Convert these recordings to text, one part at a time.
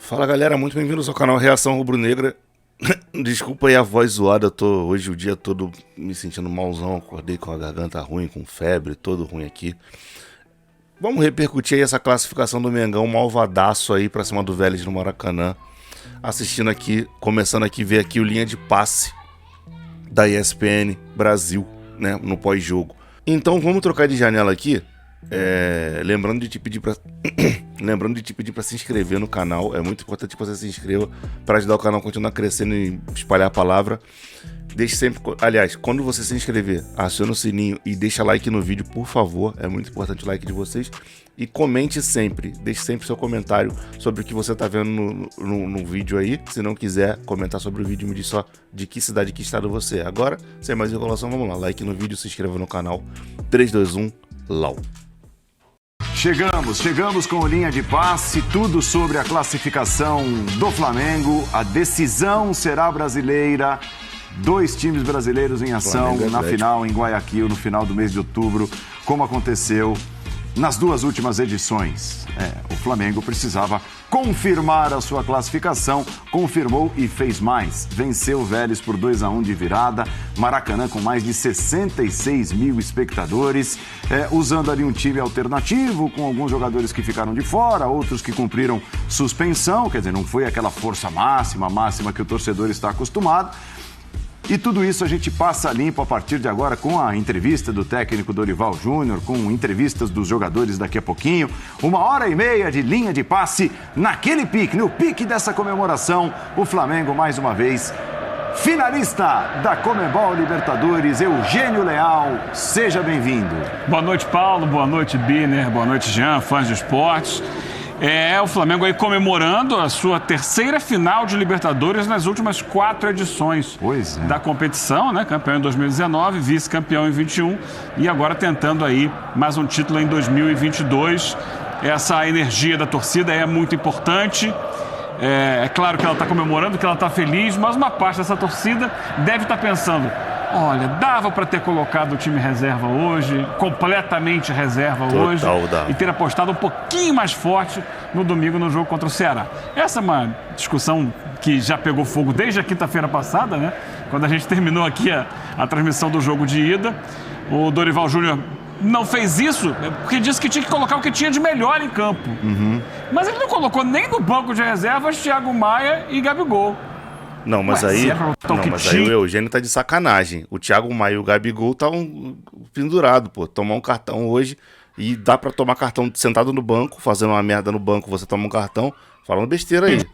Fala galera, muito bem-vindos ao canal Reação Rubro-Negra. Desculpa aí a voz zoada, eu tô hoje o dia todo me sentindo malzão, acordei com a garganta ruim, com febre, todo ruim aqui. Vamos repercutir aí essa classificação do Mengão, malvadaço aí pra cima do Vélez no Maracanã. Assistindo aqui, começando aqui, ver aqui o linha de passe da ESPN Brasil, né, no pós-jogo. Então vamos trocar de janela aqui. Lembrando de te pedir pra se inscrever no canal. É muito importante que você se inscreva para ajudar o canal a continuar crescendo e espalhar a palavra. Deixe sempre, aliás, quando você se inscrever, aciona o sininho e deixa like no vídeo, por favor. É muito importante o like de vocês. E comente sempre, deixe sempre seu comentário sobre o que você tá vendo no vídeo aí. Se não quiser comentar sobre o vídeo, me diz só de que cidade, que estado você é. Agora, sem mais enrolação, vamos lá. Like no vídeo, se inscreva no canal. 3, 2, 1, LAU. Chegamos com linha de passe, tudo sobre a classificação do Flamengo. A decisão será brasileira. 2 times brasileiros em ação na final em Guayaquil, no final do mês de outubro, como aconteceu nas 2 últimas edições. O Flamengo precisava confirmar a sua classificação, confirmou e fez mais. Venceu o Vélez por 2-1 de virada, Maracanã com mais de 66 mil espectadores, usando ali um time alternativo, com alguns jogadores que ficaram de fora, outros que cumpriram suspensão, quer dizer, não foi aquela força máxima que o torcedor está acostumado. E tudo isso a gente passa limpo a partir de agora com a entrevista do técnico Dorival Júnior, com entrevistas dos jogadores daqui a pouquinho. 1h30 de linha de passe naquele pique, no pique dessa comemoração. O Flamengo, mais uma vez, finalista da Conmebol Libertadores, Eugênio Leal, seja bem-vindo. Boa noite, Paulo, boa noite, Biner, boa noite, Jean, fãs de esportes. O Flamengo aí comemorando a sua 3ª final de Libertadores nas últimas 4 edições da competição, né? Campeão em 2019, vice-campeão em 21 e agora tentando aí mais um título em 2022. Essa energia da torcida é muito importante. É claro que ela está comemorando, que ela está feliz, mas uma parte dessa torcida deve estar pensando: olha, dava para ter colocado o time reserva hoje, completamente reserva hoje, e ter apostado um pouquinho mais forte no domingo no jogo contra o Ceará. Essa é uma discussão que já pegou fogo desde a quinta-feira passada, né? Quando a gente terminou aqui a transmissão do jogo de ida. O Dorival Júnior não fez isso porque disse que tinha que colocar o que tinha de melhor em campo. Mas ele não colocou nem no banco de reservas Thiago Maia e Gabigol. Não, mas aí o Eugênio tá de sacanagem. O Thiago Maia e o Gabigol tá pendurado, pô. Tomar um cartão hoje e dá pra tomar cartão sentado no banco, fazendo uma merda no banco, você toma um cartão, falando besteira aí.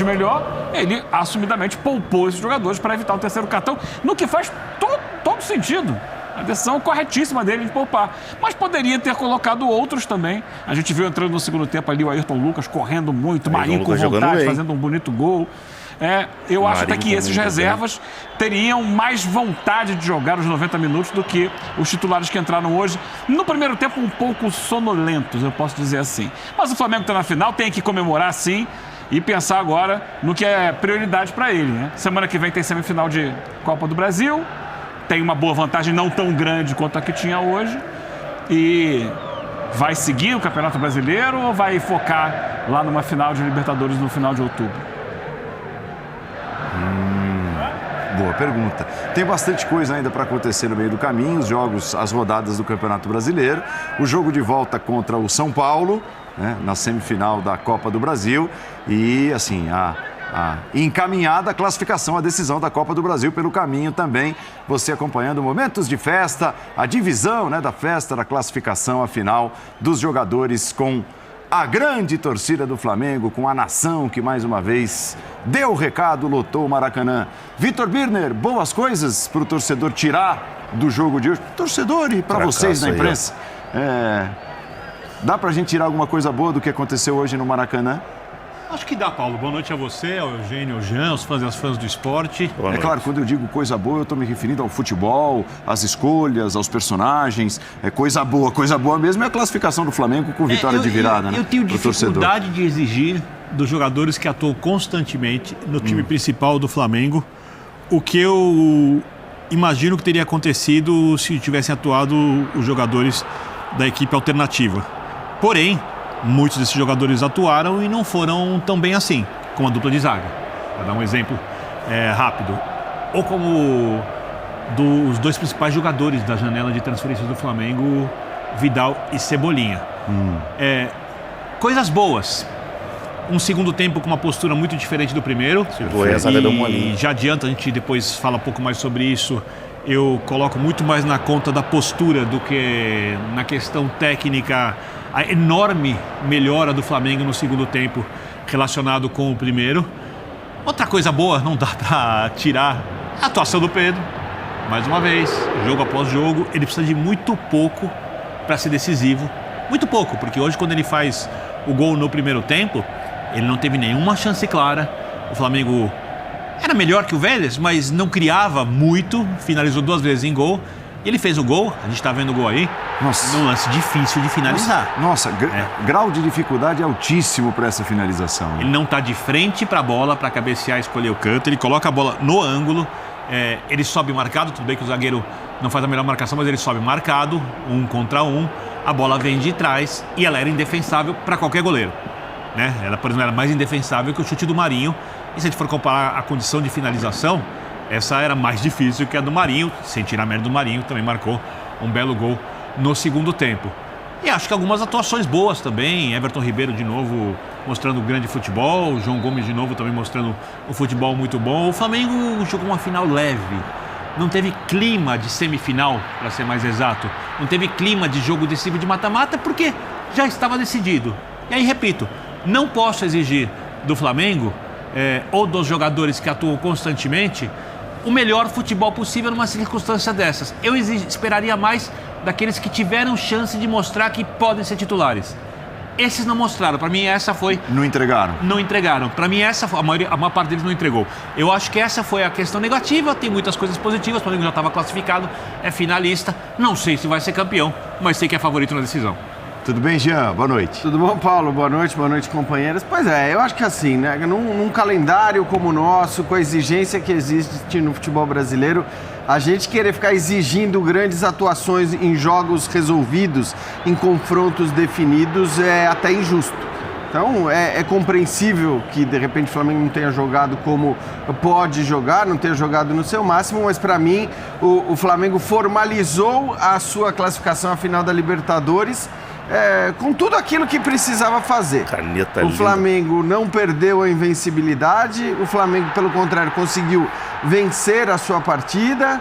Melhor, ele assumidamente poupou esses jogadores para evitar o 3º cartão, no que faz todo sentido. A decisão corretíssima dele de poupar. Mas poderia ter colocado outros também. A gente viu entrando no segundo tempo ali o Ayrton Lucas correndo muito, Marinho com vontade, fazendo um bonito gol. Eu acho até que esses reservas teriam mais vontade de jogar os 90 minutos do que os titulares que entraram hoje. No primeiro tempo, um pouco sonolentos, eu posso dizer assim. Mas o Flamengo está na final, tem que comemorar sim e pensar agora no que é prioridade para ele, né? Semana que vem tem semifinal de Copa do Brasil, tem uma boa vantagem não tão grande quanto a que tinha hoje. E vai seguir o Campeonato Brasileiro ou vai focar lá numa final de Libertadores no final de outubro? Boa pergunta. Tem bastante coisa ainda para acontecer no meio do caminho, os jogos, as rodadas do Campeonato Brasileiro, o jogo de volta contra o São Paulo, né, na semifinal da Copa do Brasil e, assim, a encaminhada a classificação, a decisão da Copa do Brasil pelo caminho também, você acompanhando momentos de festa, a divisão, né, da festa, da classificação, a final dos jogadores com a grande torcida do Flamengo, com a nação que mais uma vez deu o recado, lotou o Maracanã. Vitor Birner, boas coisas para o torcedor tirar do jogo de hoje. Torcedor e para vocês na imprensa. Dá para a gente tirar alguma coisa boa do que aconteceu hoje no Maracanã? Acho que dá, Paulo. Boa noite a você, ao Eugênio, ao Jean, aos fãs e às fãs do esporte. É claro, quando eu digo coisa boa, eu estou me referindo ao futebol, às escolhas, aos personagens. Coisa boa mesmo é a classificação do Flamengo com vitória de virada, né? Eu tenho dificuldade de exigir dos jogadores que atuam constantemente no time principal do Flamengo o que eu imagino que teria acontecido se tivessem atuado os jogadores da equipe alternativa. Porém, muitos desses jogadores atuaram e não foram tão bem assim. como a dupla de zaga. Vou dar um exemplo rápido. Ou como dos dois principais jogadores da janela de transferências do Flamengo, Vidal e Cebolinha. Coisas boas. Um segundo tempo com uma postura muito diferente do primeiro. E já adianta, a gente depois fala um pouco mais sobre isso. Eu coloco muito mais na conta da postura do que na questão técnica. A enorme melhora do Flamengo no segundo tempo relacionado com o primeiro. Outra coisa boa, não dá pra tirar, a atuação do Pedro. Mais uma vez, jogo após jogo, ele precisa de muito pouco para ser decisivo. Muito pouco, porque hoje quando ele faz o gol no primeiro tempo, ele não teve nenhuma chance clara. O Flamengo era melhor que o Vélez, mas não criava muito, finalizou 2 vezes em gol. E ele fez o gol, a gente está vendo o gol aí, num lance difícil de finalizar. Grau de dificuldade altíssimo para essa finalização. Ele não está de frente para a bola, para cabecear e escolher o canto, ele coloca a bola no ângulo, ele sobe marcado, tudo bem que o zagueiro não faz a melhor marcação, mas ele sobe marcado, 1 contra 1, a bola vem de trás e ela era indefensável para qualquer goleiro. Ela, por exemplo, era mais indefensável que o chute do Marinho, e se a gente for comparar a condição de finalização, essa era mais difícil que a do Marinho, sem tirar a mérito do Marinho, também marcou um belo gol no segundo tempo. E acho que algumas atuações boas também, Everton Ribeiro de novo mostrando grande futebol, João Gomes de novo também mostrando um futebol muito bom. O Flamengo jogou uma final leve, não teve clima de semifinal, para ser mais exato, não teve clima de jogo decisivo de mata-mata, porque já estava decidido. E aí, repito, não posso exigir do Flamengo ou dos jogadores que atuam constantemente o melhor futebol possível numa circunstância dessas. Eu esperaria mais daqueles que tiveram chance de mostrar que podem ser titulares. Esses não mostraram. Para mim, essa foi... Não entregaram. Não entregaram. Para mim, essa foi... a maior parte deles não entregou. Eu acho que essa foi a questão negativa. Tem muitas coisas positivas. O Flamengo já estava classificado, é finalista. Não sei se vai ser campeão, mas sei que é favorito na decisão. Tudo bem, Jean? Boa noite. Tudo bom, Paulo? Boa noite, companheiros. Pois eu acho que assim, num calendário como o nosso, com a exigência que existe no futebol brasileiro, a gente querer ficar exigindo grandes atuações em jogos resolvidos, em confrontos definidos, é até injusto. Então, é compreensível que, de repente, o Flamengo não tenha jogado como pode jogar, não tenha jogado no seu máximo, mas, para mim, o Flamengo formalizou a sua classificação à final da Libertadores com tudo aquilo que precisava fazer. Caneta o Flamengo não perdeu a invencibilidade, o Flamengo, pelo contrário, conseguiu vencer a sua partida.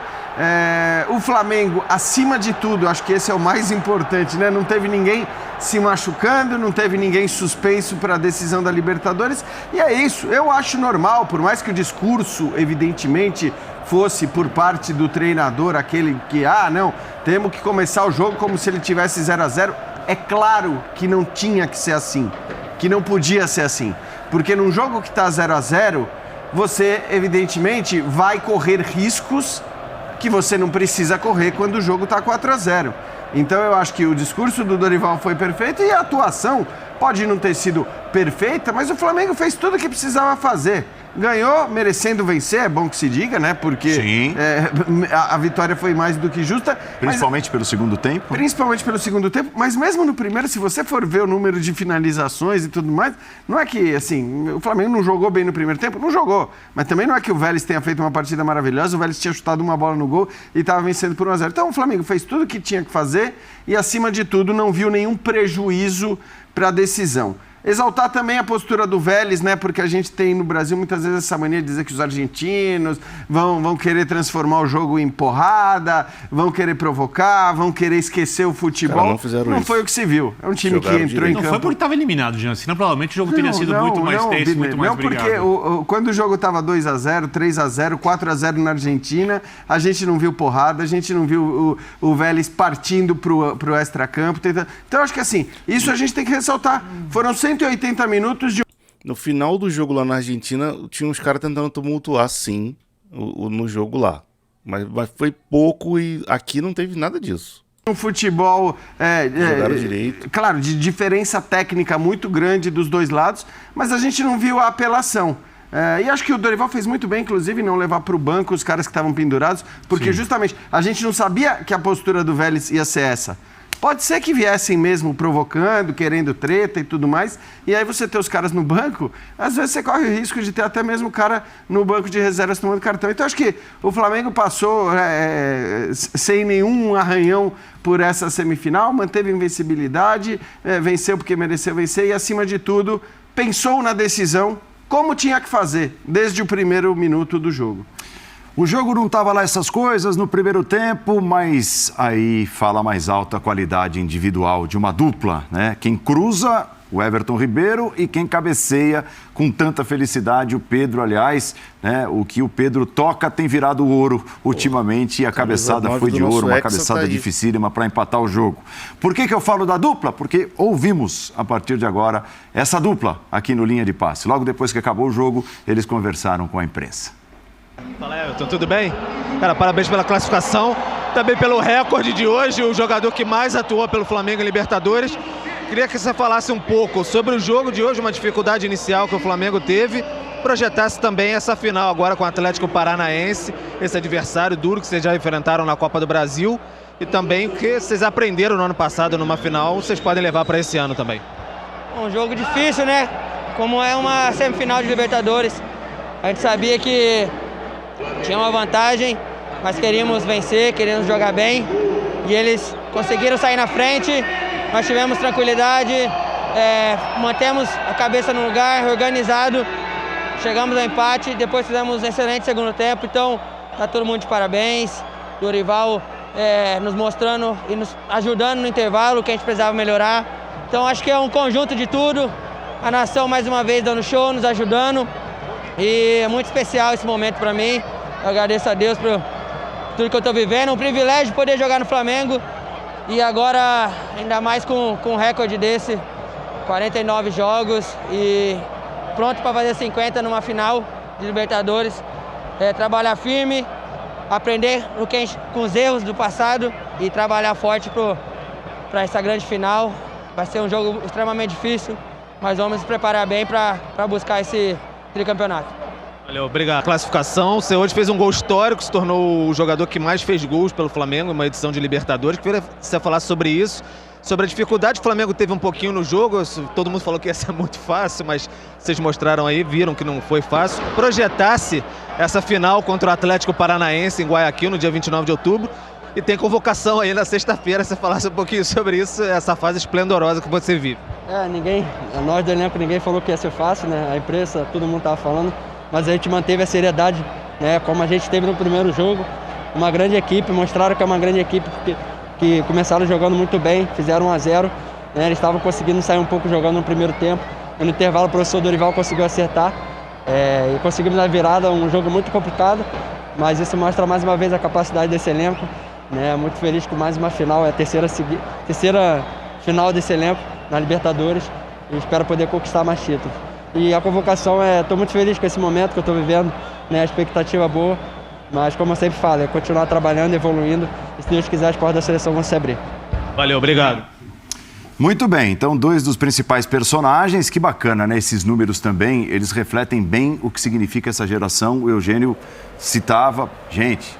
O Flamengo, acima de tudo, acho que esse é o mais importante, não teve ninguém se machucando, não teve ninguém suspenso para a decisão da Libertadores, e é isso. Eu acho normal, por mais que o discurso, evidentemente, fosse por parte do treinador aquele que, não, temos que começar o jogo como se ele tivesse 0-0. É claro que não tinha que ser assim, que não podia ser assim, porque num jogo que está 0-0, você, evidentemente, vai correr riscos que você não precisa correr quando o jogo está 4-0. Então eu acho que o discurso do Dorival foi perfeito e a atuação pode não ter sido perfeita, mas o Flamengo fez tudo o que precisava fazer. Ganhou, merecendo vencer, é bom que se diga, porque a vitória foi mais do que justa. Principalmente pelo segundo tempo? Principalmente pelo segundo tempo, mas mesmo no primeiro, se você for ver o número de finalizações e tudo mais, não é que, assim, o Flamengo não jogou bem no primeiro tempo? Não jogou. Mas também não é que o Vélez tenha feito uma partida maravilhosa, o Vélez tinha chutado uma bola no gol e estava vencendo por 1-0. Então o Flamengo fez tudo o que tinha que fazer e, acima de tudo, não viu nenhum prejuízo para a decisão. Exaltar também a postura do Vélez, porque a gente tem no Brasil muitas vezes essa mania de dizer que os argentinos vão querer transformar o jogo em porrada, vão querer provocar, vão querer esquecer o futebol. Não fizeram isso. Foi o que se viu. É um time que entrou em campo. Não foi porque estava eliminado, Jean, senão provavelmente o jogo teria sido muito mais tenso, muito mais brigado. Porque quando o jogo estava 2-0, 3-0, 4-0 na Argentina, a gente não viu porrada, a gente não viu o Vélez partindo pro extracampo. Então, acho que assim, isso a gente tem que ressaltar. Foram 180 minutos de... No final do jogo lá na Argentina, tinha uns caras tentando tumultuar, sim, no jogo lá. Mas foi pouco e aqui não teve nada disso. Um futebol, jogaram direito. Claro, de diferença técnica muito grande dos dois lados, mas a gente não viu a apelação. E acho que o Dorival fez muito bem, inclusive, não levar para o banco os caras que estavam pendurados, porque justamente a gente não sabia que a postura do Vélez ia ser essa. Pode ser que viessem mesmo provocando, querendo treta e tudo mais, e aí você ter os caras no banco, às vezes você corre o risco de ter até mesmo o cara no banco de reservas tomando cartão. Então acho que o Flamengo passou sem nenhum arranhão por essa semifinal, manteve invencibilidade, venceu porque mereceu vencer e, acima de tudo, pensou na decisão como tinha que fazer desde o primeiro minuto do jogo. O jogo não estava lá essas coisas no primeiro tempo, mas aí fala mais alta a qualidade individual de uma dupla, né? Quem cruza, o Everton Ribeiro, e quem cabeceia com tanta felicidade, o Pedro, aliás, né? O que o Pedro toca tem virado ouro ultimamente, e a cabeçada foi de ouro, uma cabeçada dificílima para empatar o jogo. Por que eu falo da dupla? Porque ouvimos, a partir de agora, essa dupla aqui no Linha de Passe. Logo depois que acabou o jogo, eles conversaram com a imprensa. Fala, Everton, tudo bem? Cara, parabéns pela classificação, também pelo recorde de hoje, o jogador que mais atuou pelo Flamengo em Libertadores. Queria que você falasse um pouco sobre o jogo de hoje, uma dificuldade inicial que o Flamengo teve, projetasse também essa final agora com o Atlético Paranaense, esse adversário duro que vocês já enfrentaram na Copa do Brasil, e também o que vocês aprenderam no ano passado numa final, vocês podem levar para esse ano também. Um jogo difícil, né? Como é uma semifinal de Libertadores, a gente sabia que tinha uma vantagem, mas queríamos vencer, queríamos jogar bem, e eles conseguiram sair na frente. Nós tivemos tranquilidade, mantemos a cabeça no lugar, organizado, chegamos ao empate, depois fizemos um excelente segundo tempo, então tá todo mundo de parabéns. Dorival nos mostrando e nos ajudando no intervalo, que a gente precisava melhorar. Então acho que é um conjunto de tudo, a nação mais uma vez dando show, nos ajudando. E é muito especial esse momento para mim. Eu agradeço a Deus por tudo que eu estou vivendo. É um privilégio poder jogar no Flamengo. E agora, ainda mais com um recorde desse, 49 jogos e pronto para fazer 50 numa final de Libertadores. Trabalhar firme, aprender com os erros do passado e trabalhar forte para essa grande final. Vai ser um jogo extremamente difícil, mas vamos nos preparar bem para buscar esse tricampeonato. Valeu, obrigado. Classificação, você hoje fez um gol histórico, se tornou o jogador que mais fez gols pelo Flamengo, uma edição de Libertadores. Queria que você falasse sobre isso, sobre a dificuldade que o Flamengo teve um pouquinho no jogo. Todo mundo falou que ia ser muito fácil, mas vocês mostraram aí, viram que não foi fácil. Projetasse essa final contra o Atlético Paranaense em Guayaquil no dia 29 de outubro. E tem convocação aí na sexta-feira, você falasse um pouquinho sobre isso, essa fase esplendorosa que você vive. Nós do elenco, ninguém falou que ia ser fácil, né? A imprensa, todo mundo estava falando, mas a gente manteve a seriedade, né? Como a gente teve no primeiro jogo, uma grande equipe, mostraram que é uma grande equipe, que começaram jogando muito bem, fizeram 1-0, né? Eles estavam conseguindo sair um pouco jogando no primeiro tempo, e no intervalo o professor Dorival conseguiu acertar, e conseguimos dar virada, um jogo muito complicado, mas isso mostra mais uma vez a capacidade desse elenco. Muito feliz com mais uma final, é a terceira final desse elenco na Libertadores, e espero poder conquistar mais títulos. E a convocação, estou muito feliz com esse momento que eu estou vivendo, a expectativa boa, mas como eu sempre falo, é continuar trabalhando, evoluindo, e se Deus quiser as portas da seleção vão se abrir. Valeu, obrigado. Muito bem, então 2 dos principais personagens, que bacana, né? Esses números também, eles refletem bem o que significa essa geração. O Eugênio citava, gente,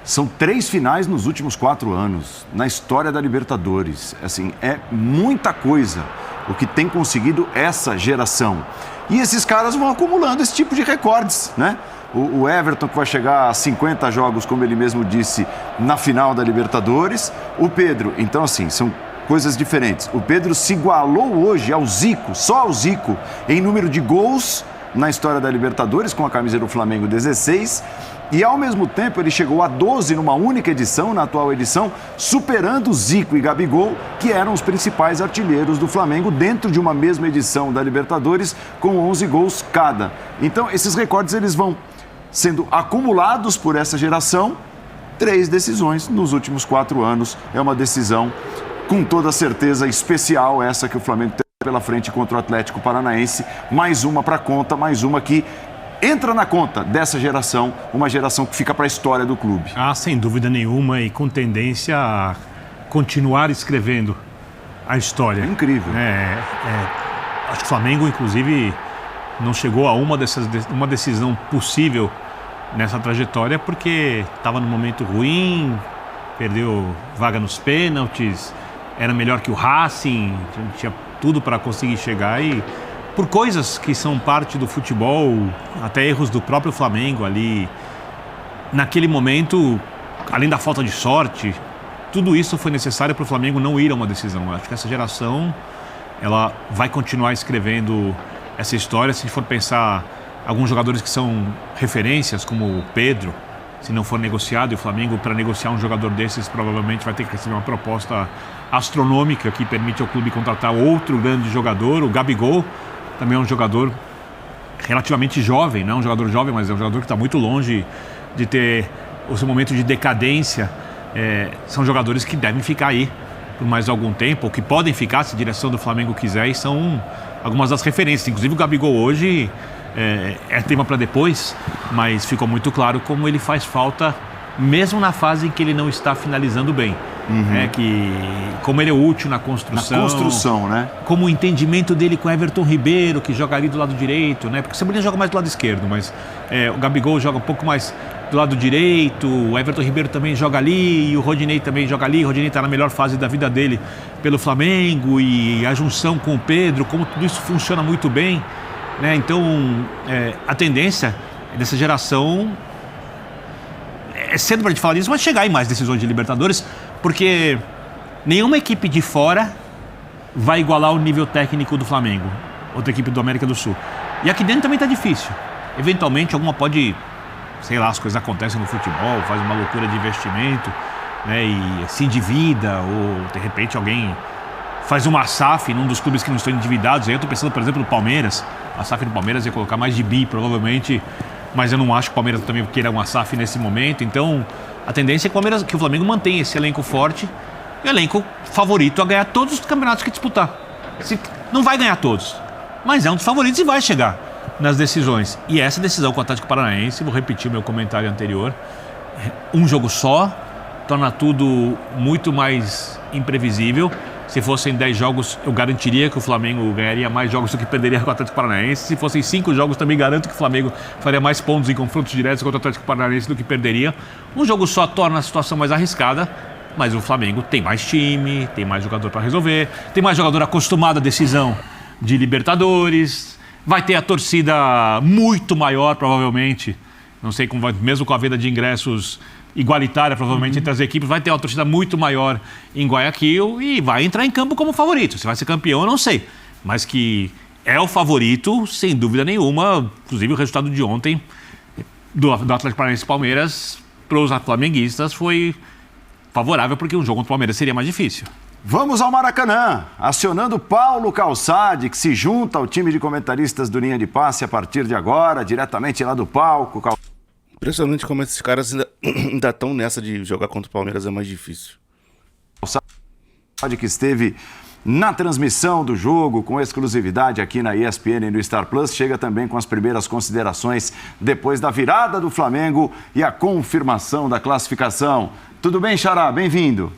são 3 finais nos últimos 4 anos, na história da Libertadores. Assim, é muita coisa o que tem conseguido essa geração. E esses caras vão acumulando esse tipo de recordes, né? O Everton, que vai chegar a 50 jogos, como ele mesmo disse, na final da Libertadores. O Pedro, então assim, são coisas diferentes. O Pedro se igualou hoje ao Zico, só ao Zico, em número de gols na história da Libertadores, com a camisa do Flamengo 16. E, ao mesmo tempo, ele chegou a 12 numa única edição, na atual edição, superando Zico e Gabigol, que eram os principais artilheiros do Flamengo, dentro de uma mesma edição da Libertadores, com 11 gols cada. Então, esses recordes eles vão sendo acumulados por essa geração. 3 decisões nos últimos 4 anos. É uma decisão, com toda certeza, especial, essa que o Flamengo tem pela frente contra o Atlético Paranaense. Mais uma para conta, mais uma que entra na conta dessa geração, uma geração que fica para a história do clube. Sem dúvida nenhuma, e com tendência a continuar escrevendo a história. É incrível. Acho que o Flamengo, inclusive, não chegou a uma decisão possível nessa trajetória porque estava num momento ruim, perdeu vaga nos pênaltis, era melhor que o Racing, tinha tudo para conseguir chegar e por coisas que são parte do futebol, até erros do próprio Flamengo ali, naquele momento, além da falta de sorte, tudo isso foi necessário para o Flamengo não ir a uma decisão. Eu acho que essa geração, ela vai continuar escrevendo essa história. Se a gente for pensar alguns jogadores que são referências, como o Pedro, se não for negociado, e o Flamengo, para negociar um jogador desses, provavelmente vai ter que receber uma proposta astronômica que permite ao clube contratar outro grande jogador. O Gabigol também é um jogador relativamente jovem, não é um jogador jovem, mas é um jogador que está muito longe de ter o seu momento de decadência. São jogadores que devem ficar aí por mais algum tempo, ou que podem ficar se a direção do Flamengo quiser, e são algumas das referências. Inclusive o Gabigol hoje é tema para depois, mas ficou muito claro como ele faz falta, mesmo na fase em que ele não está finalizando bem. Que como ele é útil na construção. Na construção, né? Como o entendimento dele com Everton Ribeiro, que joga ali do lado direito, né? Porque o Cebolinha joga mais do lado esquerdo, mas o Gabigol joga um pouco mais do lado direito, o Everton Ribeiro também joga ali, e o Rodinei também joga ali. O Rodinei está na melhor fase da vida dele pelo Flamengo, e a junção com o Pedro, como tudo isso funciona muito bem, né? Então, a tendência dessa geração, é cedo para a gente falar disso, mas chegar em mais decisões de Libertadores, porque nenhuma equipe de fora vai igualar o nível técnico do Flamengo, outra equipe do América do Sul. E aqui dentro também está difícil. Eventualmente alguma pode, sei lá, as coisas acontecem no futebol, faz uma loucura de investimento, né, e se endivida, ou de repente alguém faz uma SAF num dos clubes que não estão endividados. Aí eu estou pensando, por exemplo, no Palmeiras. A SAF no Palmeiras ia colocar mais de bi, provavelmente, mas eu não acho que o Palmeiras também queira uma SAF nesse momento. Então, a tendência é que o Flamengo mantenha esse elenco forte, e o elenco favorito a ganhar todos os campeonatos que disputar. Não vai ganhar todos, mas é um dos favoritos e vai chegar nas decisões. E essa decisão com o Atlético Paranaense, vou repetir meu comentário anterior, um jogo só torna tudo muito mais imprevisível. Se fossem 10 jogos, eu garantiria que o Flamengo ganharia mais jogos do que perderia com o Atlético Paranaense. Se fossem 5 jogos, também garanto que o Flamengo faria mais pontos em confrontos diretos contra o Atlético Paranaense do que perderia. Um jogo só torna a situação mais arriscada, mas o Flamengo tem mais time, tem mais jogador para resolver, tem mais jogador acostumado à decisão de Libertadores, vai ter a torcida muito maior, provavelmente. Não sei como vai, mesmo com a venda de ingressos igualitária, provavelmente, entre as equipes, vai ter uma torcida muito maior em Guayaquil e vai entrar em campo como favorito. Se vai ser campeão, eu não sei. Mas que é o favorito, sem dúvida nenhuma. Inclusive, o resultado de ontem do Atlético Paranaense e Palmeiras, para os flamenguistas, foi favorável, porque um jogo contra o Palmeiras seria mais difícil. Vamos ao Maracanã, acionando Paulo Calçade, que se junta ao time de comentaristas do Linha de Passe a partir de agora, diretamente lá do palco. Impressionante como esses caras ainda estão nessa de jogar contra o Palmeiras, é mais difícil. Que esteve na transmissão do jogo com exclusividade aqui na ESPN e no Star Plus, chega também com as primeiras considerações depois da virada do Flamengo e a confirmação da classificação. Tudo bem, Xará? Bem-vindo.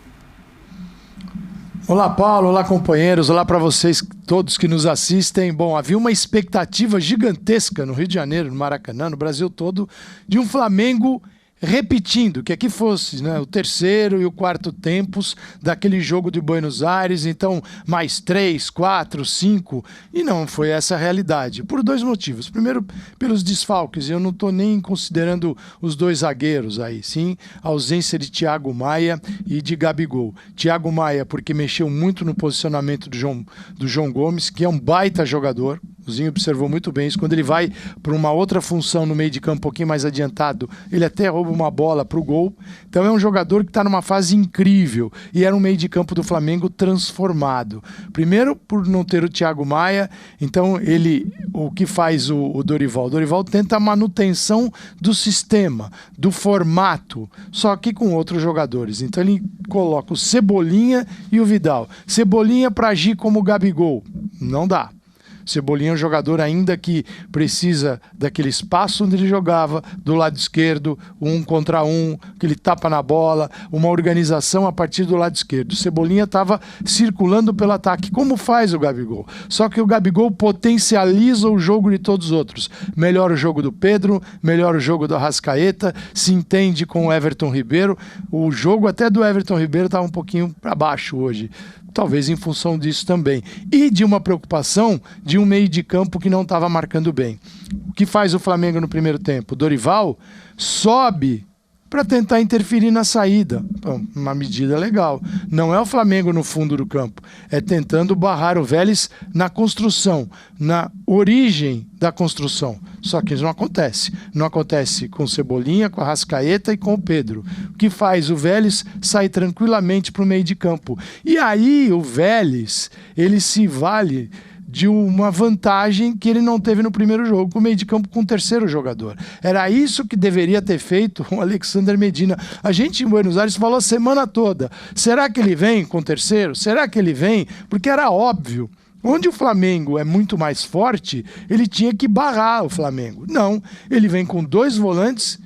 Olá, Paulo. Olá, companheiros. Olá para vocês todos que nos assistem. Bom, havia uma expectativa gigantesca no Rio de Janeiro, no Maracanã, no Brasil todo, de um Flamengo repetindo, que aqui fosse, né, o terceiro e o quarto tempos daquele jogo de Buenos Aires, então mais 3, 4, 5, e não foi essa a realidade, por 2 motivos. Primeiro, pelos desfalques, eu não estou nem considerando os 2 zagueiros aí, sim, a ausência de Thiago Maia e de Gabigol. Thiago Maia porque mexeu muito no posicionamento do João Gomes, que é um baita jogador. O Zinho observou muito bem isso. Quando ele vai para uma outra função no meio de campo, um pouquinho mais adiantado, ele até rouba uma bola para o gol. Então é um jogador que está numa fase incrível. E era um meio de campo do Flamengo transformado. Primeiro, por não ter o Thiago Maia. Então, o que faz o Dorival? O Dorival tenta a manutenção do sistema, do formato, só que com outros jogadores. Então, ele coloca o Cebolinha e o Vidal. Cebolinha para agir como o Gabigol. Não dá. Cebolinha é um jogador ainda que precisa daquele espaço onde ele jogava, do lado esquerdo, 1 contra 1, aquele tapa na bola, uma organização a partir do lado esquerdo. Cebolinha estava circulando pelo ataque, como faz o Gabigol. Só que o Gabigol potencializa o jogo de todos os outros. Melhora o jogo do Pedro, melhora o jogo do Arrascaeta, se entende com o Everton Ribeiro. O jogo até do Everton Ribeiro estava um pouquinho para baixo hoje. talvez em função disso também. E de uma preocupação de um meio de campo que não estava marcando bem. O que faz o Flamengo no primeiro tempo? O Dorival sobe para tentar interferir na saída. Uma medida legal. Não é o Flamengo no fundo do campo, é tentando barrar o Vélez na construção, na origem da construção. Só que isso não acontece. Não acontece com o Cebolinha, com a Arrascaeta e com o Pedro. O que faz o Vélez sair tranquilamente para o meio de campo. E aí o Vélez, ele se vale de uma vantagem que ele não teve no primeiro jogo, com o meio de campo com o terceiro jogador. Era isso que deveria ter feito o Alexander Medina. A gente em Buenos Aires falou a semana toda, será que ele vem com o terceiro? Será que ele vem? Porque era óbvio. Onde o Flamengo é muito mais forte, ele tinha que barrar o Flamengo. Não, ele vem com 2 volantes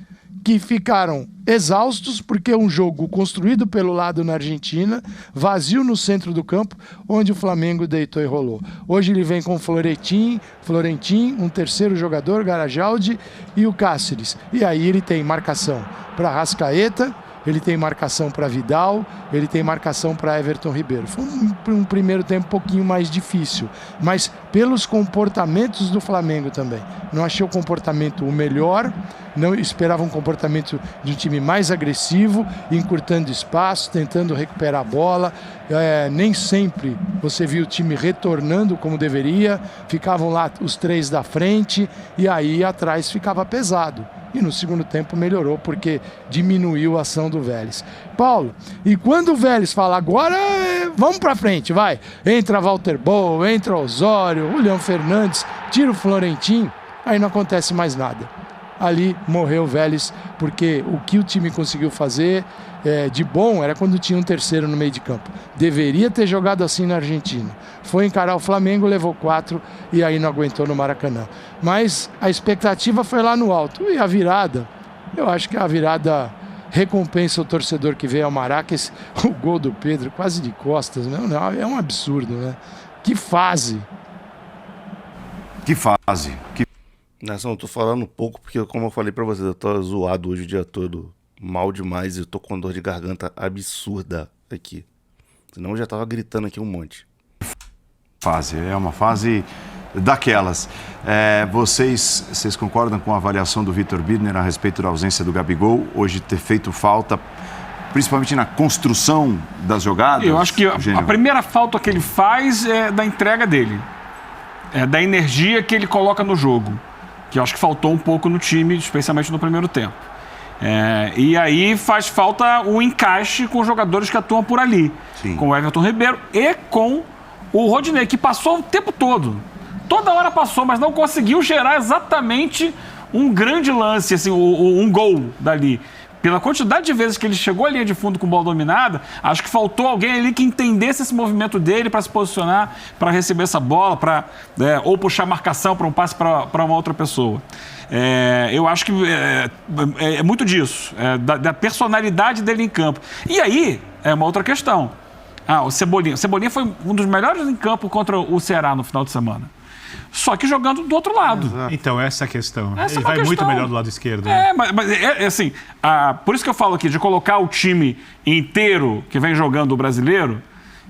que ficaram exaustos, porque é um jogo construído pelo lado na Argentina, vazio no centro do campo, onde o Flamengo deitou e rolou. Hoje ele vem com Florentin, um terceiro jogador, Garajaldi e o Cáceres. E aí ele tem marcação para Arrascaeta, ele tem marcação para Vidal, ele tem marcação para Everton Ribeiro. Foi um primeiro tempo um pouquinho mais difícil, mas pelos comportamentos do Flamengo também. Não achei o comportamento o melhor, não esperava um comportamento de um time mais agressivo, encurtando espaço, tentando recuperar a bola. Nem sempre você viu o time retornando como deveria, ficavam lá os 3 da frente e aí atrás ficava pesado. E no segundo tempo melhorou porque diminuiu a ação do Vélez. Paulo, e quando o Vélez fala agora, vamos pra frente, vai. Entra Walter Boa, entra Osório, Julián Fernandes, tira o Florentin, aí não acontece mais nada. Ali morreu o Vélez, porque o que o time conseguiu fazer de bom era quando tinha um terceiro no meio de campo. Deveria ter jogado assim na Argentina. Foi encarar o Flamengo, levou 4 e aí não aguentou no Maracanã. Mas a expectativa foi lá no alto. E a virada, eu acho que a virada recompensa o torcedor que veio ao Maraca. O gol do Pedro, quase de costas, né? É um absurdo, né? Que fase! Que fase! Nessa eu tô falando pouco porque, como eu falei pra vocês, eu tô zoado hoje o dia todo, mal demais, e eu tô com dor de garganta absurda aqui. Senão eu já tava gritando aqui um monte. É uma fase daquelas. Vocês concordam com a avaliação do Vitor Birner a respeito da ausência do Gabigol, hoje ter feito falta, principalmente na construção das jogadas? Eu acho que a primeira falta que ele faz é da entrega dele, da energia que ele coloca no jogo, que eu acho que faltou um pouco no time, especialmente no primeiro tempo. E aí faz falta o encaixe com os jogadores que atuam por ali. Sim. Com o Everton Ribeiro e com o Rodinei, que passou o tempo todo. Toda hora passou, mas não conseguiu gerar exatamente um grande lance, assim, um gol dali. Pela quantidade de vezes que ele chegou à linha de fundo com bola dominada, acho que faltou alguém ali que entendesse esse movimento dele para se posicionar, para receber essa bola, ou puxar marcação para um passe para uma outra pessoa. Eu acho que é muito disso, da personalidade dele em campo. E aí, é uma outra questão. O Cebolinha. O Cebolinha foi um dos melhores em campo contra o Ceará no final de semana. Só que jogando do outro lado. Então, essa é a questão. Ele vai muito melhor do lado esquerdo. Mas assim, por isso que eu falo aqui, de colocar o time inteiro que vem jogando o brasileiro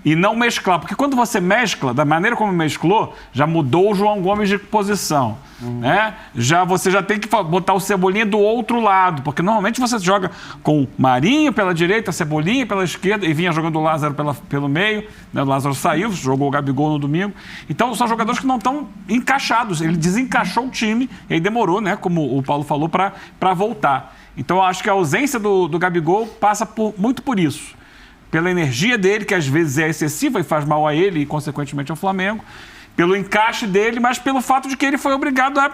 e não mesclar. Porque quando você mescla, da maneira como mesclou, já mudou o João Gomes de posição. Né? Você já tem que botar o Cebolinha do outro lado, porque normalmente você joga com Marinho pela direita, Cebolinha pela esquerda, e vinha jogando o Lázaro pelo meio, né? O Lázaro saiu, jogou o Gabigol no domingo. Então são jogadores que não estão encaixados. Ele desencaixou o time e aí demorou, né? Como o Paulo falou, para voltar. Então eu acho que a ausência do Gabigol passa muito por isso. Pela energia dele, que às vezes é excessiva e faz mal a ele e consequentemente ao Flamengo, pelo encaixe dele, mas pelo fato de que ele foi obrigado a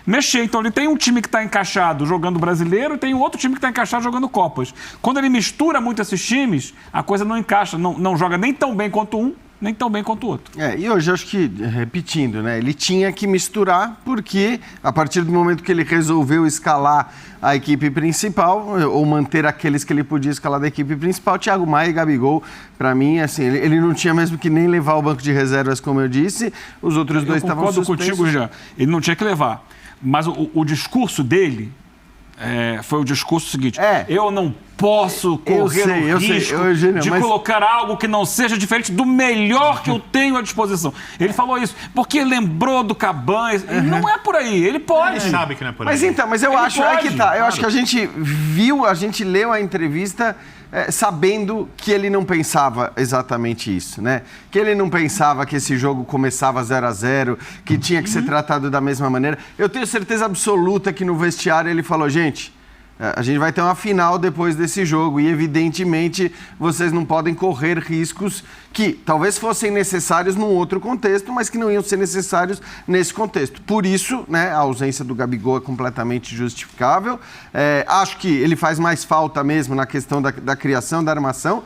mexer. Então ele tem um time que está encaixado jogando brasileiro e tem outro time que está encaixado jogando Copas. Quando ele mistura muito esses times, a coisa não encaixa, não joga nem tão bem quanto um, nem tão bem quanto o outro. E hoje eu acho que, repetindo, né, ele tinha que misturar, porque a partir do momento que ele resolveu escalar a equipe principal, ou manter aqueles que ele podia escalar da equipe principal, Thiago Maia e Gabigol, para mim, assim, ele não tinha mesmo que nem levar o banco de reservas, como eu disse, os outros dois estavam suspensos. Eu concordo contigo, já. Ele não tinha que levar. Mas o discurso dele foi o discurso seguinte: eu não posso correr o risco de colocar algo que não seja diferente do melhor que eu tenho à disposição. Ele falou isso porque lembrou do Cabanas. Não é por aí, ele pode. Ele sabe que não é por aí. Mas eu acho, eu acho que a gente leu a entrevista sabendo que ele não pensava exatamente isso, né? Que ele não pensava que esse jogo começava 0-0, que tinha que ser tratado da mesma maneira. Eu tenho certeza absoluta que no vestiário ele falou: gente, a gente vai ter uma final depois desse jogo e, evidentemente, vocês não podem correr riscos que talvez fossem necessários num outro contexto, mas que não iam ser necessários nesse contexto. Por isso, né, a ausência do Gabigol é completamente justificável. Acho que ele faz mais falta mesmo na questão da criação, da armação.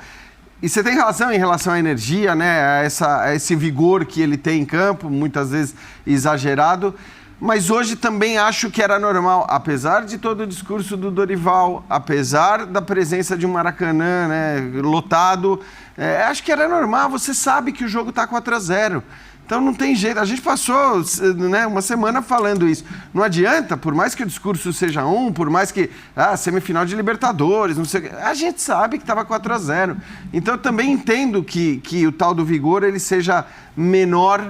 E você tem razão em relação à energia, né, a esse vigor que ele tem em campo, muitas vezes exagerado. Mas hoje também acho que era normal, apesar de todo o discurso do Dorival, apesar da presença de um Maracanã, né, lotado, acho que era normal, você sabe que o jogo está 4-0. Então não tem jeito, a gente passou, né, uma semana falando isso. Não adianta, por mais que o discurso seja por mais que semifinal de Libertadores, não sei, a gente sabe que estava 4-0. Então eu também entendo que o tal do vigor ele seja menor,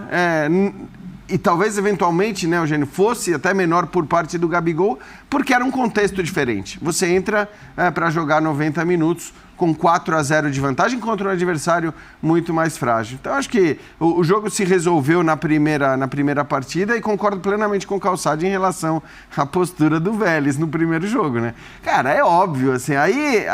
e talvez, eventualmente, né, Eugênio, fosse até menor por parte do Gabigol, porque era um contexto diferente. Você entra para jogar 90 minutos com 4-0 de vantagem contra um adversário muito mais frágil. Então, acho que o jogo se resolveu na primeira partida e concordo plenamente com o Calçade em relação à postura do Vélez no primeiro jogo, né? Cara, é óbvio, assim, aí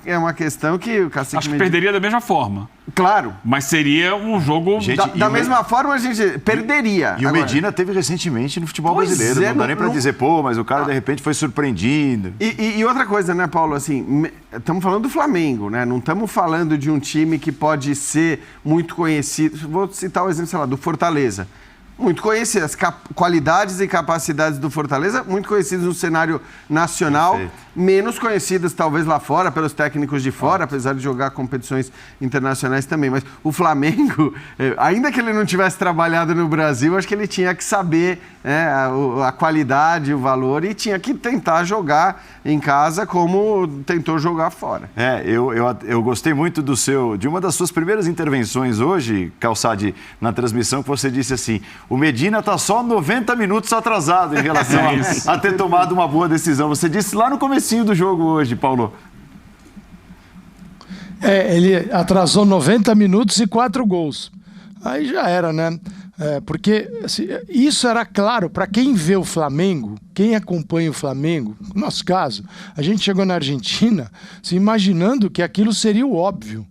é uma questão que o Cacique... Acho que perderia da mesma forma. Claro. Mas seria um jogo... Da mesma forma, a gente perderia. E o Medina teve recentemente no futebol brasileiro. Não dá nem pra dizer, mas o cara de repente foi surpreendido. E outra coisa, né, Paulo, assim, estamos falando do Flamengo, né? Não estamos falando de um time que pode ser muito conhecido. Vou citar o exemplo, sei lá, do Fortaleza. Muito conhecido, as qualidades e capacidades do Fortaleza, muito conhecidas no cenário nacional, menos conhecidas talvez lá fora, pelos técnicos de fora, apesar de jogar competições internacionais também. Mas o Flamengo, ainda que ele não tivesse trabalhado no Brasil, acho que ele tinha que saber a qualidade, o valor, e tinha que tentar jogar em casa como tentou jogar fora. Eu gostei muito de uma das suas primeiras intervenções hoje, Calçade, na transmissão, que você disse assim: o Medina está só 90 minutos atrasado em relação a ter tomado uma boa decisão. Você disse lá no comecinho do jogo hoje, Paulo. Ele atrasou 90 minutos e 4 gols. Aí já era, né? Porque assim, isso era claro para quem vê o Flamengo, quem acompanha o Flamengo. No nosso caso, a gente chegou na Argentina se imaginando que aquilo seria o óbvio.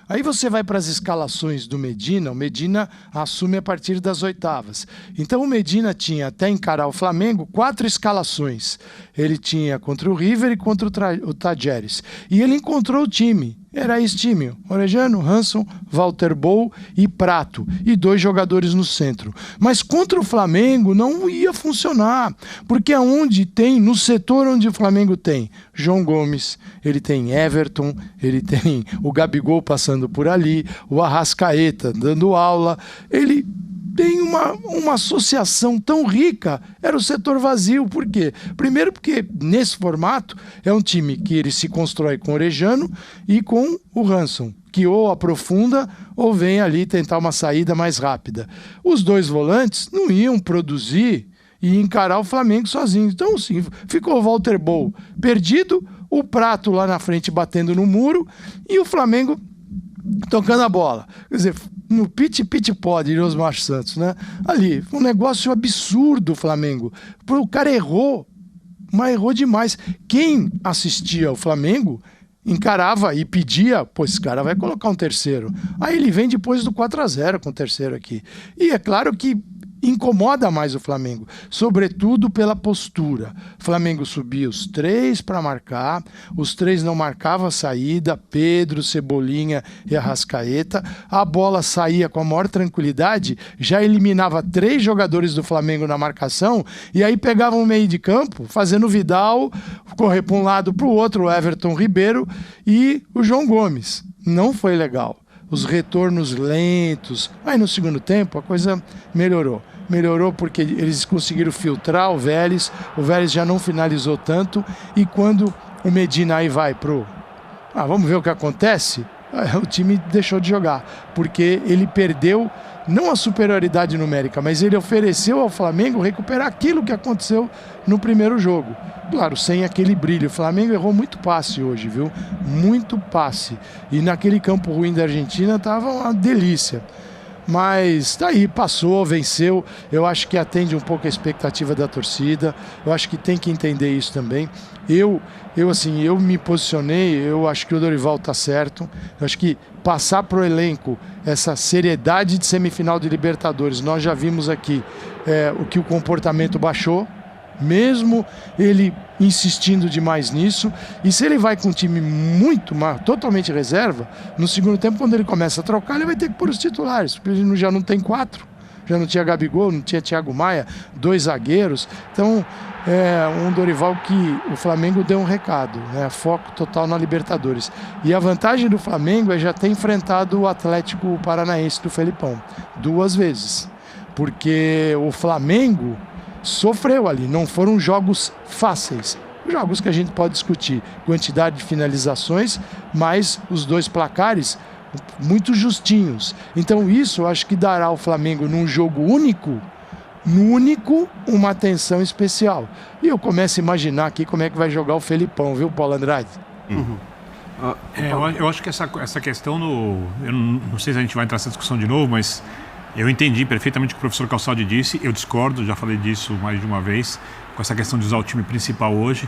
Aí você vai para as escalações do Medina, o Medina assume a partir das oitavas. Então o Medina tinha, até encarar o Flamengo, 4 escalações. Ele tinha contra o River e contra o Tajeres. E ele encontrou o time. Era esse time: Orejano, Hanson, Walter Bou e Prato. E 2 jogadores no centro. Mas contra o Flamengo não ia funcionar. Porque no setor onde o Flamengo tem João Gomes, ele tem Everton, ele tem o Gabigol passando por ali, o Arrascaeta dando aula, ele tem uma associação tão rica, era o setor vazio. Por quê? Primeiro porque nesse formato é um time que ele se constrói com o Orejano e com o Hanson, que ou aprofunda ou vem ali tentar uma saída mais rápida. Os 2 volantes não iam produzir e encarar o Flamengo sozinho. Então, sim, ficou o Walter Bou perdido, o Prato lá na frente batendo no muro e o Flamengo tocando a bola. Quer dizer, no pit-pit-pó, diria os Osmar Santos, né? Ali, um negócio absurdo o Flamengo. O cara errou, mas errou demais. Quem assistia ao Flamengo encarava e pedia, pô, esse cara vai colocar um terceiro. Aí ele vem depois do 4-0 com o terceiro aqui. E é claro que incomoda mais o Flamengo, sobretudo pela postura. O Flamengo subia os 3 para marcar, os 3 não marcavam a saída, Pedro, Cebolinha e Arrascaeta, a bola saía com a maior tranquilidade, já eliminava 3 jogadores do Flamengo na marcação, e aí pegava um meio de campo, fazendo o Vidal correr para um lado para o outro, o Everton Ribeiro e o João Gomes. Não foi legal. os retornos lentos. Aí no segundo tempo a coisa melhorou. Melhorou porque eles conseguiram filtrar o Vélez já não finalizou tanto, e quando o Medina aí vai pro... vamos ver o que acontece? O time deixou de jogar, porque ele perdeu, não a superioridade numérica, mas ele ofereceu ao Flamengo recuperar aquilo que aconteceu no primeiro jogo. Claro, sem aquele brilho. O Flamengo errou muito passe hoje, viu? Muito passe. E naquele campo ruim da Argentina tava uma delícia. Mas tá aí, passou, venceu. Eu acho que atende um pouco a expectativa da torcida. Eu acho que tem que entender isso também. Eu me posicionei, eu acho que o Dorival tá certo. Eu acho que passar pro elenco essa seriedade de semifinal de Libertadores, nós já vimos aqui o que o comportamento baixou, mesmo ele insistindo demais nisso. E se ele vai com um time totalmente reserva, no segundo tempo, quando ele começa a trocar, ele vai ter que pôr os titulares, porque ele já não tem 4, já não tinha Gabigol, não tinha Thiago Maia, 2 zagueiros. Então um Dorival que o Flamengo deu um recado, né? Foco total na Libertadores. E a vantagem do Flamengo é já ter enfrentado o Atlético Paranaense do Felipão 2 vezes, porque o Flamengo sofreu ali, não foram jogos fáceis, jogos que a gente pode discutir, quantidade de finalizações, mas os 2 placares muito justinhos. Então isso eu acho que dará ao Flamengo num jogo único, uma atenção especial. E eu começo a imaginar aqui como é que vai jogar o Felipão, viu, Paulo Andrade? Eu acho que essa questão eu não sei se a gente vai entrar nessa discussão de novo, mas eu entendi perfeitamente o que o professor Calçade disse. Eu discordo, já falei disso mais de uma vez, com essa questão de usar o time principal hoje.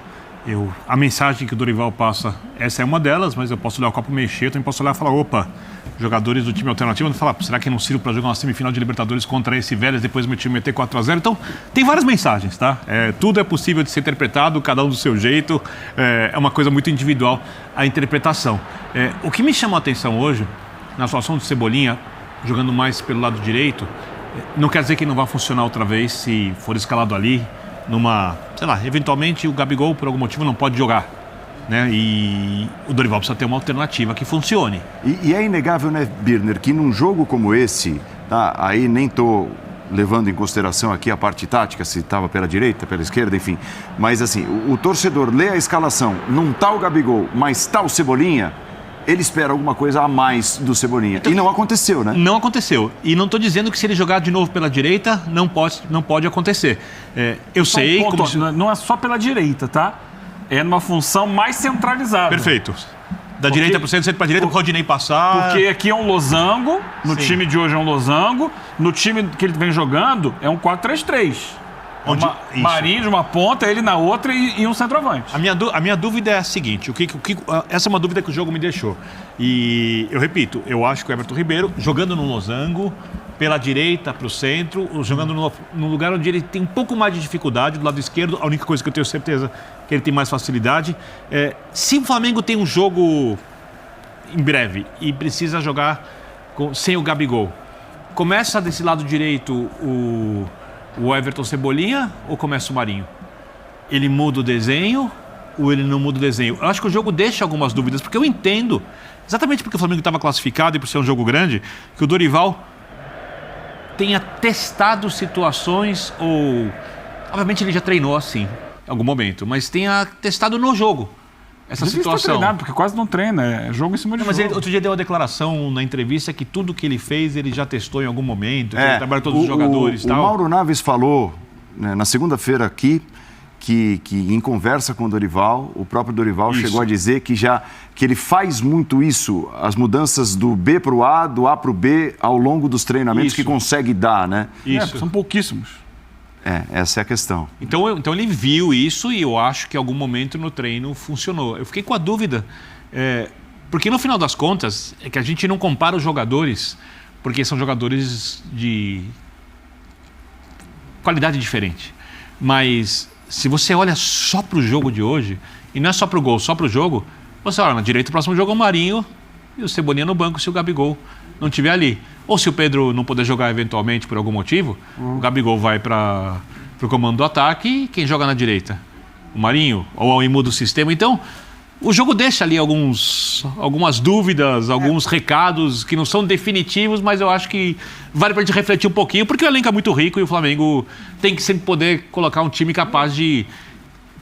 A mensagem que o Dorival passa, essa é uma delas, mas eu posso olhar o copo meio cheio, também posso olhar e falar, opa, jogadores do time alternativo, não falar, será que não sirvo para jogar uma semifinal de Libertadores contra esse Vélez, depois meu time meter 4-0? Então, tem várias mensagens, tá? Tudo é possível de ser interpretado, cada um do seu jeito, é uma coisa muito individual a interpretação. O que me chamou a atenção hoje, na situação do Cebolinha, jogando mais pelo lado direito, não quer dizer que não vai funcionar outra vez se for escalado ali, eventualmente o Gabigol por algum motivo não pode jogar, né? E o Dorival precisa ter uma alternativa que funcione. E é inegável, né, Birner, que num jogo como esse, tá, aí nem tô levando em consideração aqui a parte tática, se estava pela direita, pela esquerda, enfim, mas assim, o torcedor lê a escalação, não tá o Gabigol, mas tá o Cebolinha, ele espera alguma coisa a mais do Cebolinha. Então, e não aconteceu, né? Não aconteceu. E não estou dizendo que se ele jogar de novo pela direita, não pode acontecer. Eu sei... Não é só pela direita, tá? É numa função mais centralizada. Perfeito. Da direita para o centro para a direita, para o Rodinei passar. Porque aqui é um losango, no time de hoje é um losango, no time que ele vem jogando é um 4-3-3. Marinho de uma ponta, ele na outra e um centroavante. A minha dúvida é a seguinte, essa é uma dúvida que o jogo me deixou. E eu repito, eu acho que o Everton Ribeiro, jogando no losango, pela direita para o centro, jogando no lugar onde ele tem um pouco mais de dificuldade, do lado esquerdo, a única coisa que eu tenho certeza que ele tem mais facilidade. Se o Flamengo tem um jogo em breve e precisa jogar sem o Gabigol, começa desse lado direito o Everton Cebolinha ou começa o Marinho? Ele muda o desenho ou ele não muda o desenho? Eu acho que o jogo deixa algumas dúvidas, porque eu entendo, exatamente porque o Flamengo estava classificado e por ser um jogo grande, que o Dorival tenha testado situações ou... Obviamente ele já treinou assim, em algum momento, mas tenha testado no jogo essa situação. Treinado, porque quase não treina, é jogo em cima de jogo. Mas ele outro dia deu uma declaração na entrevista que tudo que ele fez, ele já testou em algum momento, que ele trabalha todos os jogadores e tal. O Mauro Naves falou, né, na segunda-feira aqui, que em conversa com o Dorival, o próprio Dorival chegou a dizer que ele faz muito isso, as mudanças do B para o A, do A para o B, ao longo dos treinamentos que consegue dar, né? São pouquíssimos. Essa é a questão. Então ele viu isso e eu acho que em algum momento no treino funcionou. Eu fiquei com a dúvida, porque no final das contas é que a gente não compara os jogadores, porque são jogadores de qualidade diferente. Mas se você olha só para o jogo de hoje, e não é só para o gol, só para o jogo, você olha, na direita o próximo jogo é o Marinho e o Cebolinha no banco se o Gabigol não estiver ali. Ou se o Pedro não puder jogar eventualmente por algum motivo, o Gabigol vai para o comando do ataque e quem joga na direita? O Marinho, ou ao muda o sistema. Então, O jogo deixa ali algumas dúvidas, alguns recados que não são definitivos, mas eu acho que vale pra gente refletir um pouquinho, porque o elenco é muito rico e o Flamengo tem que sempre poder colocar um time capaz de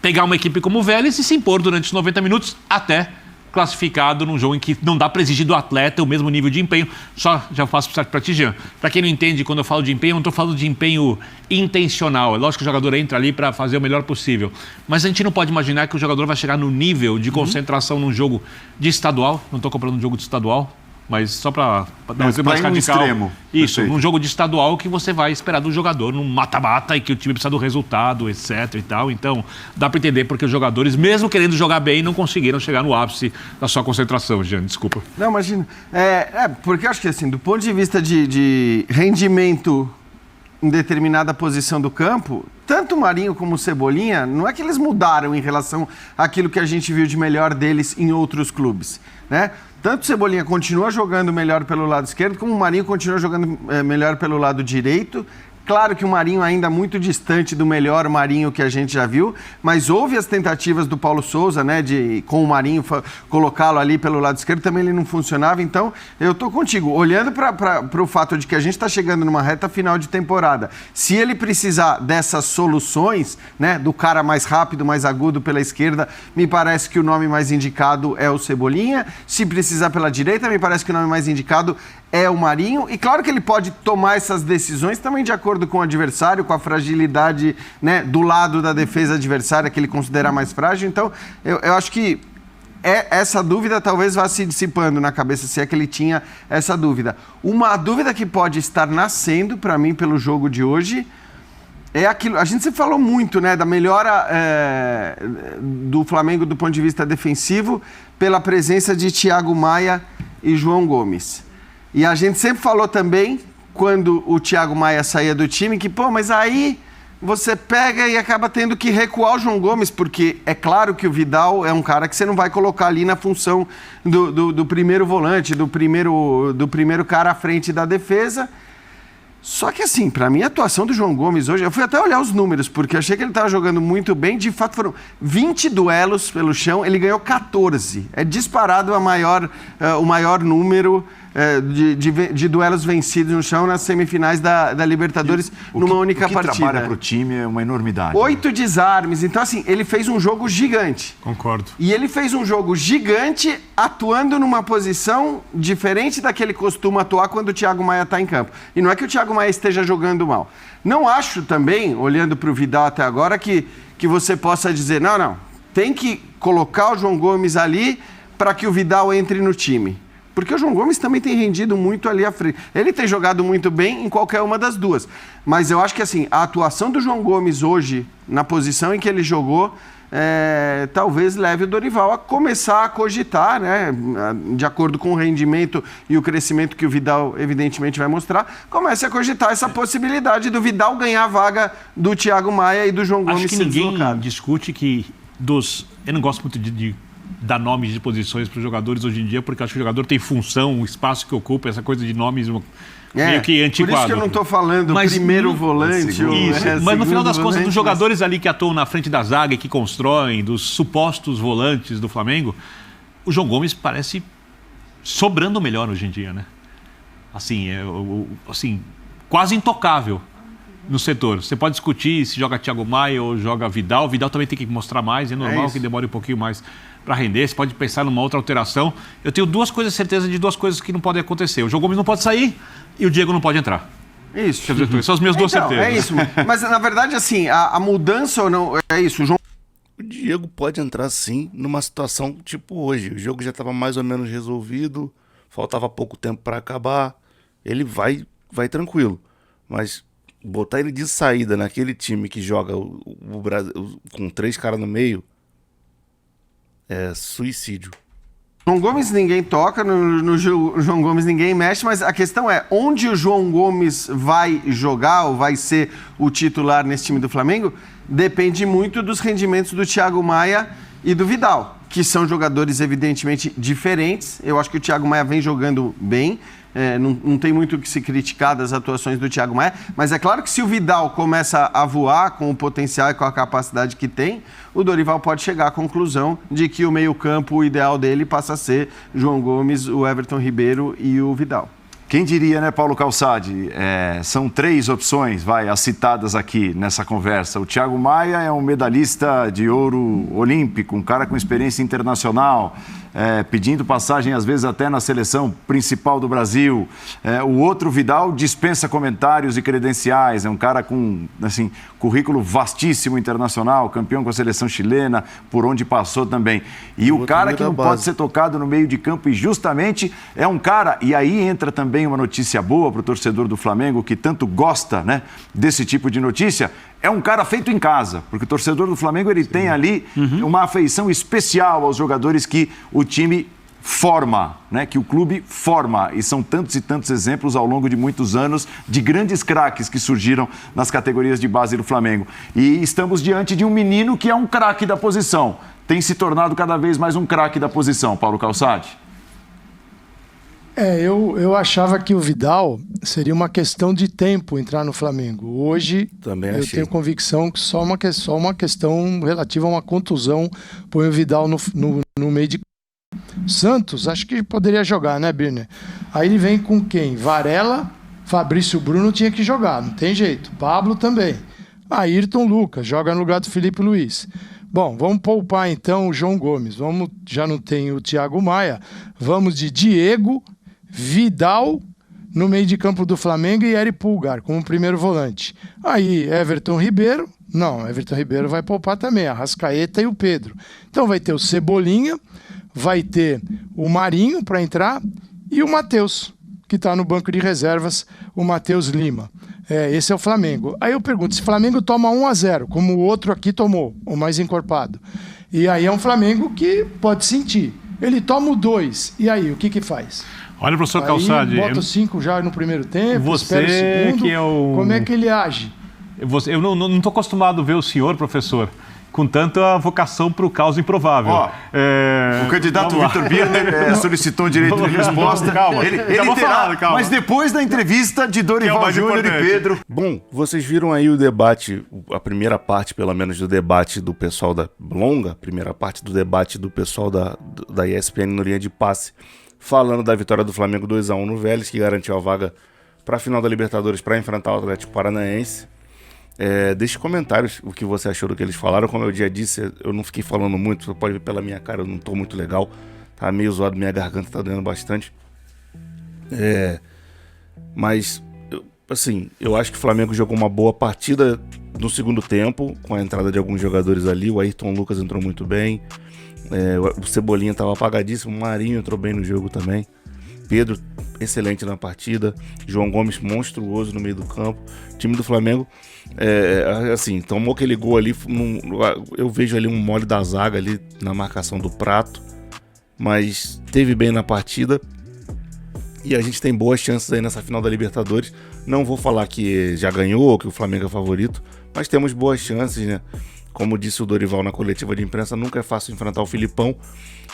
pegar uma equipe como o Vélez e se impor durante os 90 minutos até classificado num jogo em que não dá para exigir do atleta o mesmo nível de empenho. Já faço para ti, Jean. Para quem não entende, quando eu falo de empenho, eu não estou falando de empenho intencional. É lógico que o jogador entra ali para fazer o melhor possível. Mas a gente não pode imaginar que o jogador vai chegar no nível de concentração num jogo de estadual. Não estou comprando um jogo de estadual, mas só para dar um exemplo mais radical. Extremo. Isso, Perfeito. num jogo de estadual que você vai esperar do jogador num mata-mata e que o time precisa do resultado, etc e tal. Então, dá para entender porque os jogadores, mesmo querendo jogar bem, não conseguiram chegar no ápice da sua concentração, Jean. Desculpa. Não, imagina. Porque eu acho que, assim, do ponto de vista de rendimento em determinada posição do campo, tanto o Marinho como o Cebolinha, não é que eles mudaram em relação àquilo que a gente viu de melhor deles em outros clubes, né? Tanto o Cebolinha continua jogando melhor pelo lado esquerdo, como o Marinho continua jogando melhor pelo lado direito. Claro que o Marinho ainda muito distante do melhor Marinho que a gente já viu, mas houve as tentativas do Paulo Souza, né, de com o Marinho colocá-lo ali pelo lado esquerdo, também ele não funcionava. Então, eu tô contigo. Olhando para o fato de que a gente está chegando numa reta final de temporada, se ele precisar dessas soluções, né, do cara mais rápido, mais agudo pela esquerda, me parece que o nome mais indicado é o Cebolinha. Se precisar pela direita, me parece que o nome mais indicado é o Marinho. E claro que ele pode tomar essas decisões também de acordo com o adversário, com a fragilidade, né, do lado da defesa adversária que ele considera mais frágil. Então, eu acho que essa dúvida talvez vá se dissipando na cabeça, se é que ele tinha essa dúvida. Uma dúvida que pode estar nascendo para mim pelo jogo de hoje é aquilo. A gente sempre falou muito, né, da melhora do Flamengo do ponto de vista defensivo pela presença de Thiago Maia e João Gomes. E a gente sempre falou também, quando o Thiago Maia saía do time, que, mas aí você pega e acaba tendo que recuar o João Gomes, porque é claro que o Vidal é um cara que você não vai colocar ali na função do primeiro volante, do primeiro cara à frente da defesa. Só que, assim, para mim, a atuação do João Gomes hoje... Eu fui até olhar os números, porque achei que ele estava jogando muito bem. De fato, foram 20 duelos pelo chão, ele ganhou 14. É disparado o maior número de duelos vencidos no chão nas semifinais da Libertadores numa única partida. O que trabalha para o time é uma enormidade. 8 desarmes. Então, assim, ele fez um jogo gigante. Concordo. E ele fez um jogo gigante atuando numa posição diferente da que ele costuma atuar quando o Thiago Maia está em campo. E não é que o Thiago Maia esteja jogando mal. Não acho também, olhando para o Vidal até agora, que você possa dizer, não, tem que colocar o João Gomes ali para que o Vidal entre no time. Porque o João Gomes também tem rendido muito ali à frente. Ele tem jogado muito bem em qualquer uma das duas. Mas eu acho que, assim, a atuação do João Gomes hoje, na posição em que ele jogou, talvez leve o Dorival a começar a cogitar, né, de acordo com o rendimento e o crescimento que o Vidal evidentemente vai mostrar, comece a cogitar essa possibilidade do Vidal ganhar a vaga do Thiago Maia e do João Gomes. Acho que ninguém discute que eu não gosto muito de dar nomes de posições para os jogadores hoje em dia, porque acho que o jogador tem função, o espaço que ocupa, essa coisa de nomes meio que antiquado. Por isso que eu não estou falando primeiro volante. Mas no final das contas, dos jogadores ali que atuam na frente da zaga e que constroem, dos supostos volantes do Flamengo, o João Gomes parece sobrando melhor hoje em dia, né? Assim, quase intocável no setor. Você pode discutir se joga Thiago Maia ou joga Vidal. Vidal também tem que mostrar mais, é normal que demore um pouquinho mais para render. Você pode pensar numa outra alteração. Eu tenho certeza de duas coisas que não podem acontecer. O João Gomes não pode sair e o Diego não pode entrar. Isso. Quer dizer, são as minhas duas certezas. É isso. Mas, na verdade, assim, a mudança ou não... É isso, O Diego pode entrar, sim, numa situação tipo hoje. O jogo já estava mais ou menos resolvido, faltava pouco tempo para acabar. Ele vai tranquilo. Mas botar ele de saída naquele time que joga o Brasil com 3 caras no meio é suicídio. João Gomes ninguém toca, no João Gomes ninguém mexe, mas a questão é, onde o João Gomes vai jogar ou vai ser o titular nesse time do Flamengo, depende muito dos rendimentos do Thiago Maia e do Vidal, que são jogadores evidentemente diferentes. Eu acho que o Thiago Maia vem jogando bem, não tem muito o que se criticar das atuações do Thiago Maia, mas é claro que se o Vidal começa a voar com o potencial e com a capacidade que tem, o Dorival pode chegar à conclusão de que o meio-campo, o ideal dele passa a ser João Gomes, o Everton Ribeiro e o Vidal. Quem diria, né, Paulo Calçade? São 3 opções, as citadas aqui nessa conversa. O Thiago Maia é um medalhista de ouro olímpico, um cara com experiência internacional, pedindo passagem, às vezes, até na seleção principal do Brasil. O outro, Vidal, dispensa comentários e credenciais. É um cara com, assim, currículo vastíssimo internacional, campeão com a seleção chilena, por onde passou também. E o cara que não pode ser tocado no meio de campo, e justamente é um cara, e aí entra também uma notícia boa para o torcedor do Flamengo, que tanto gosta, né, desse tipo de notícia, é um cara feito em casa, porque o torcedor do Flamengo ele tem ali uma afeição especial aos jogadores que o time forma, né, que o clube forma, e são tantos e tantos exemplos ao longo de muitos anos de grandes craques que surgiram nas categorias de base do Flamengo. E estamos diante de um menino que é um craque da posição, tem se tornado cada vez mais um craque da posição, Paulo Calçade. Eu achava que o Vidal seria uma questão de tempo entrar no Flamengo. Hoje, eu tenho convicção que só uma questão relativa a uma contusão põe o Vidal no meio de... Santos, acho que poderia jogar, né, Birner? Aí ele vem com quem? Varela, Fabrício Bruno tinha que jogar, não tem jeito. Pablo também. Ayrton Lucas, joga no lugar do Felipe Luiz. Bom, vamos poupar então o João Gomes. Já não tem o Thiago Maia. Vamos de Diego, Vidal no meio de campo do Flamengo e Eric Pulgar como primeiro volante. Aí Everton Ribeiro. Não, Everton Ribeiro vai poupar também. Arrascaeta e o Pedro. Então vai ter o Cebolinha, vai ter o Marinho para entrar e o Matheus, que está no banco de reservas, o Matheus Lima. Esse é o Flamengo. Aí eu pergunto, se o Flamengo toma 1-0, como o outro aqui tomou, o mais encorpado, e aí é um Flamengo que pode sentir. Ele toma o 2, e aí, o que faz? Olha, professor Calçade... Bota o 5 já no primeiro tempo, espera o segundo, que é o... Como é que ele age? Eu não estou acostumado a ver o senhor, professor, com tanta vocação para o caos improvável. O candidato Vitor Birner solicitou um direito de resposta. Calma, ele terá, calma. Mas depois da entrevista de Dorival Júnior e Pedro. Bom, vocês viram aí o debate, a primeira parte, pelo menos, do debate do pessoal da longa, primeira parte do debate do pessoal da ESPN no linha de passe, falando da vitória do Flamengo 2-1 no Vélez, que garantiu a vaga para a final da Libertadores para enfrentar o Atlético Paranaense. Deixe comentários o que você achou do que eles falaram. Como eu já disse, eu não fiquei falando muito, você pode ver pela minha cara, eu não tô muito legal, tá meio zoado, minha garganta tá doendo bastante. Mas, eu acho que o Flamengo jogou uma boa partida no segundo tempo, com a entrada de alguns jogadores ali. O Ayrton Lucas entrou muito bem, o Cebolinha tava apagadíssimo, o Marinho entrou bem no jogo também, Pedro excelente na partida, João Gomes monstruoso no meio do campo. O time do Flamengo tomou aquele gol ali, eu vejo ali um mole da zaga ali na marcação do Prato, mas teve bem na partida e a gente tem boas chances aí nessa final da Libertadores. Não vou falar que já ganhou, que o Flamengo é favorito, mas temos boas chances, né? Como disse o Dorival na coletiva de imprensa, nunca é fácil enfrentar o Filipão,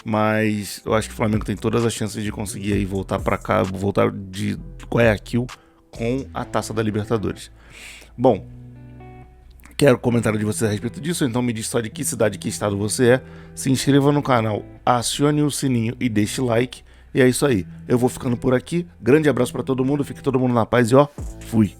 mas eu acho que o Flamengo tem todas as chances de conseguir aí voltar para cá, voltar de Guayaquil com a Taça da Libertadores. Bom, quero comentário de vocês a respeito disso, então me diz só de que cidade, que estado você é, se inscreva no canal, acione o sininho e deixe like, e é isso aí. Eu vou ficando por aqui, grande abraço para todo mundo, fique todo mundo na paz e fui!